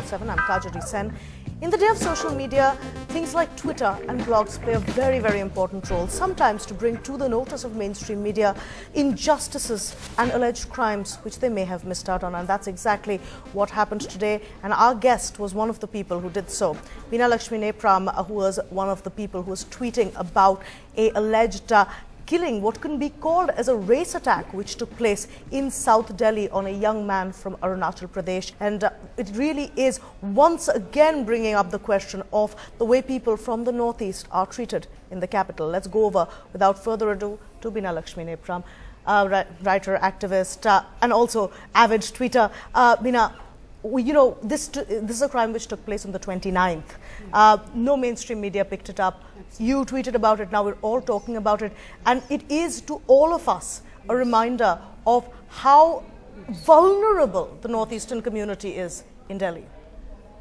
24/7. I'm Kajari Sen. In the day of social media, things like Twitter and blogs play a very, very important role, sometimes to bring to the notice of mainstream media injustices and alleged crimes which they may have missed out on. And that's exactly what happened today. And our guest was one of the people who did so. Veena Lakshmi Nepram, who was one of the people who was tweeting about a alleged killing, what can be called as a race attack, which took place in South Delhi on a young man from Arunachal Pradesh. And it really is once again bringing up the question of the way people from the northeast are treated in the capital. Let's go over, without further ado, to Veena Lakshmi Nepram, writer, activist, and also avid tweeter. Veena, this is a crime which took place on the 29th. No mainstream media picked it up. You tweeted about it. Now we're all talking about it. And it is to all of us a reminder of how vulnerable the northeastern community is in Delhi.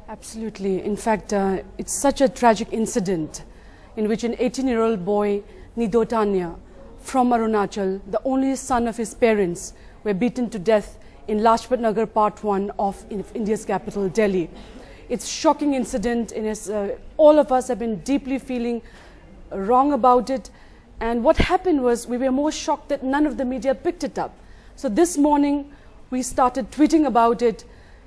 Absolutely. In fact, it's such a tragic incident in which an 18-year-old boy, Nido Tanya, from Arunachal, the only son of his parents, were beaten to death in Lajpat Nagar Part 1 of India's capital, Delhi. It's a shocking incident, and all of us have been deeply feeling wrong about it. And what happened was we were more shocked that none of the media picked it up. So this morning we started tweeting about it,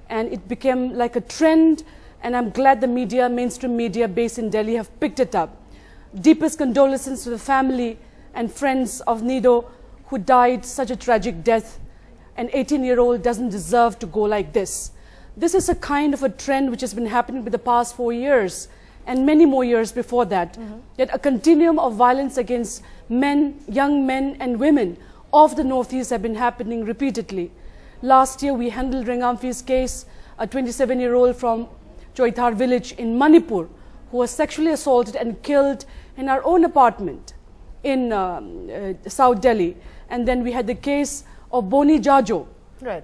and it became like a trend. And I'm glad the media, mainstream media based in Delhi, have picked it up. Deepest condolences to the family and friends of Nido, who died such a tragic death. An 18-year-old doesn't deserve to go like this. This is a kind of a trend which has been happening for the past 4 years and many more years before that. That a continuum of violence against men, young men and women of the Northeast have been happening repeatedly. Last year we handled Ringamfi's case, a 27-year-old from Choithar village in Manipur who was sexually assaulted and killed in our own apartment in South Delhi. And then we had the case of Boni Jajo,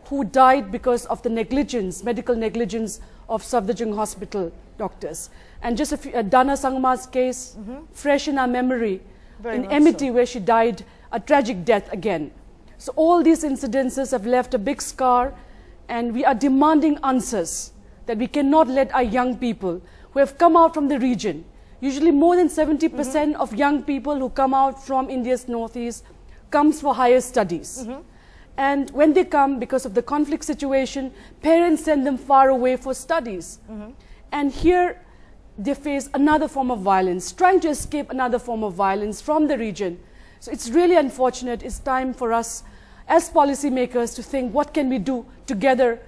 who died because of the negligence, medical negligence of Safdarjung Hospital doctors. And just Dana Sangma's case, fresh in our memory, in Amity, where she died a tragic death again. So all these incidences have left a big scar, and we are demanding answers, that we cannot let our young people who have come out from the region, usually more than 70% of young people who come out from India's northeast comes for higher studies. And when they come, because of the conflict situation, parents send them far away for studies. And here they face another form of violence, trying to escape another form of violence from the region. So it's really unfortunate. It's time for us as policymakers to think, what can we do together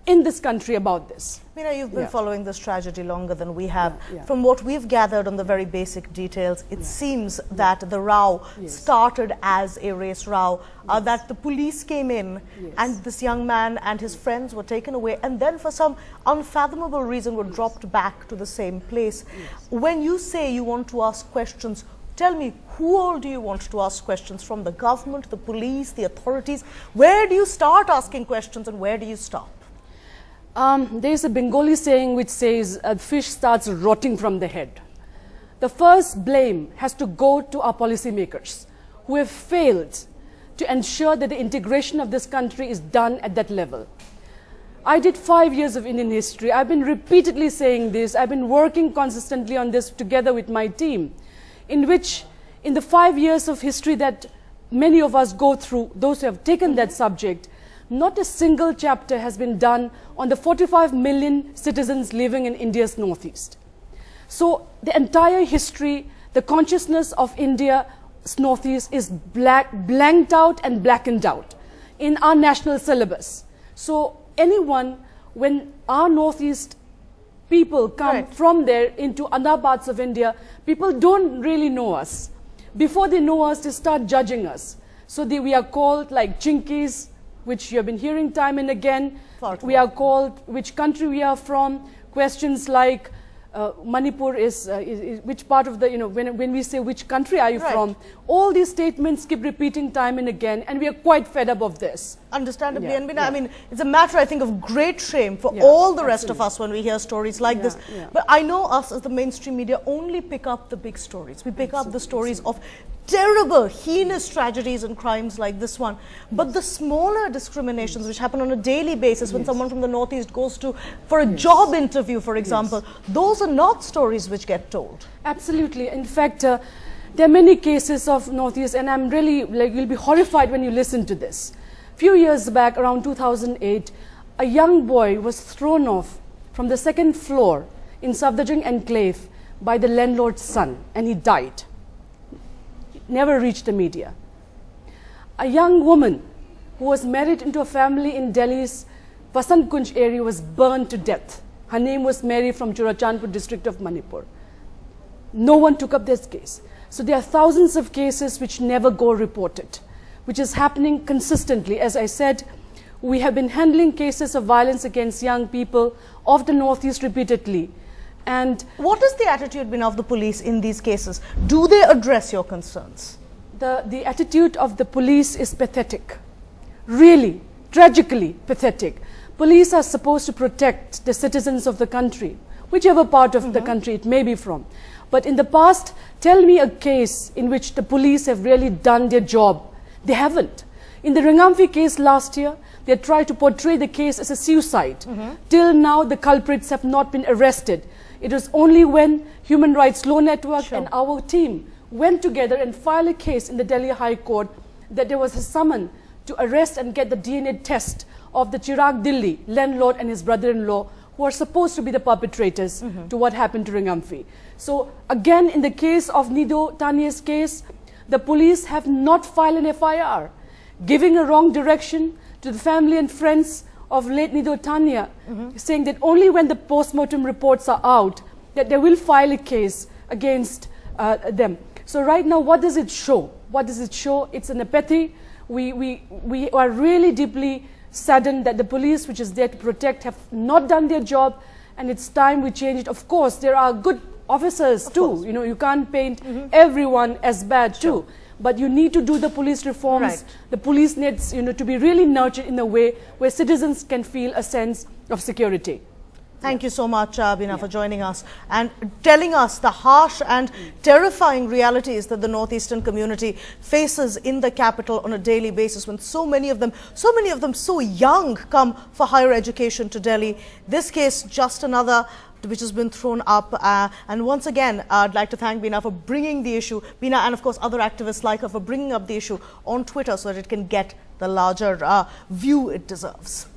in this country about this? Veena, you've been following this tragedy longer than we have. From what we've gathered on the very basic details, it seems that the row started as a race row, that the police came in and this young man and his friends were taken away, and then for some unfathomable reason were dropped back to the same place. When you say you want to ask questions, tell me, who all do you want to ask questions from? The government, the police, the authorities? Where do you start asking questions and where do you stop? There's a Bengali saying which says, a fish starts rotting from the head. The first blame has to go to our policymakers, who have failed to ensure that the integration of this country is done at that level. I did 5 years of Indian history. I've been repeatedly saying this. I've been working consistently on this together with my team, in which in the 5 years of history that many of us go through, those who have taken that subject, not a single chapter has been done on the 45 million citizens living in India's northeast. So the entire history, the consciousness of India's northeast is blanked out and blackened out in our national syllabus. So anyone, when our northeast people come from there into other parts of India, people don't really know us. Before they know us, they start judging us. So we are called like Chinkies, which you have been hearing time and again. We are called which country we are from. Questions like Manipur is which part of the, when we say which country are you from, all these statements keep repeating time and again, and we are quite fed up of this. Understandably, Yeah, and Bina, yeah. I mean, it's a matter, I think, of great shame for Yeah, all the rest of absolutely. us when we hear stories like this. Yeah. But I know us as the mainstream media only pick up the big stories. We pick up the stories of terrible, heinous tragedies and crimes like this one. But the smaller discriminations which happen on a daily basis when someone from the Northeast goes to for a job interview, for example, those are not stories which get told. Absolutely. In fact, there are many cases of Northeast, and I'm really, you'll be horrified when you listen to this. Few years back, around 2008, a young boy was thrown off from the second floor in Safdarjung Enclave by the landlord's son, and he died. Never reached the media. A young woman who was married into a family in Delhi's Vasant Kunj area was burned to death. Her name was Mary from Churachandpur district of Manipur. No one took up this case. So there are thousands of cases which never go reported, which is happening consistently. As I said, we have been handling cases of violence against young people of the Northeast repeatedly. And what is the attitude been of the police in these cases? Do they address your concerns? the attitude of the police is pathetic. Really, tragically pathetic. Police are supposed to protect the citizens of the country, whichever part of the country it may be from. But in the past, tell me a case in which the police have really done their job. They haven't. In the Rangamfi case last year, they tried to portray the case as a suicide. Till now, the culprits have not been arrested. It was only when Human Rights Law Network and our team went together and filed a case in the Delhi High Court that there was a summon to arrest and get the DNA test of the Chirag Dilli landlord and his brother-in-law, who are supposed to be the perpetrators to what happened to Rangamfi. So again, in the case of Nido Tania's case, the police have not filed an FIR, giving a wrong direction to the family and friends of late Nido Tania, saying that only when the post-mortem reports are out, that they will file a case against them. So right now, what does it show? What does it show? It's an apathy. We are really deeply saddened that the police, which is there to protect, have not done their job, and it's time we change it. Of course, there are good officers too. You know, you can't paint everyone as bad too. But you need to do the police reforms. Right. The police needs, to be really nurtured in a way where citizens can feel a sense of security. Thank you so much, Bina, for joining us and telling us the harsh and terrifying realities that the Northeastern community faces in the capital on a daily basis, when so many of them so young come for higher education to Delhi. This case, just another which has been thrown up. And once again, I'd like to thank Bina for bringing the issue, Bina and of course other activists like her, for bringing up the issue on Twitter so that it can get the larger view it deserves.